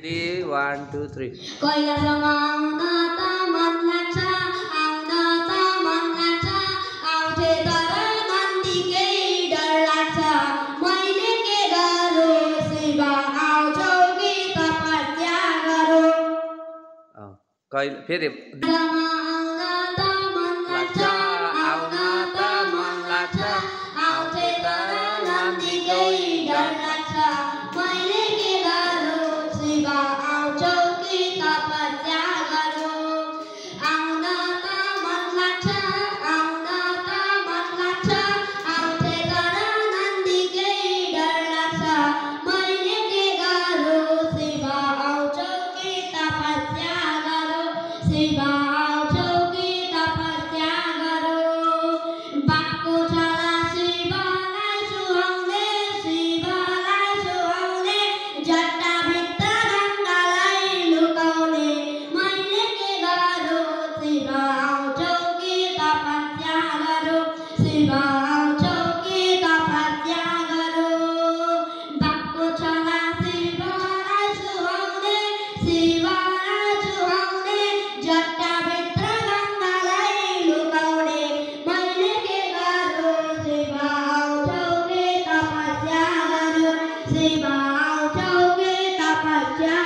Ready, 1, 2, 3. Kailasama आउन त मन लाग्छ आउन त मन लाग्छ आउँथे तर नन्दीकै डर लाग्छ मैले के गरौँ शिव आउँछौ कि तपस्या गरौँ फेरि आउन त मन लाग्छ आउन त मन लाग्छ आउँथे तर नन्दीकै डर लाग्छ मैले के गरौँ शिव आउँछौ कि तपस्या गरौँ आउन त मन लाग्छ आउन त मन लाग्छ आउँथे तर नन्दीकै डर लाग्छ मैले के गरौँ शिव आउँछौ कि तपस्या गरौँ शिव आउँछौ कि तपस्या गरौँ बाघको छाला शिवलाई सुहाउने जट्टाभित्र गङ्गालाई लुकाउने मैले के गरौँ शिव आउँछौ कि तपस्या गरौँ शिव आउँछौ कि तपस्या गरौँ बाघको छाला शिवलाई सुहाउने जट्टाभित्र गङ्गालाई लुकाउने मैले के गरौँ शिव आउँछौ कि तपस्या गरौँ शिव आउँछौ कि तपस्या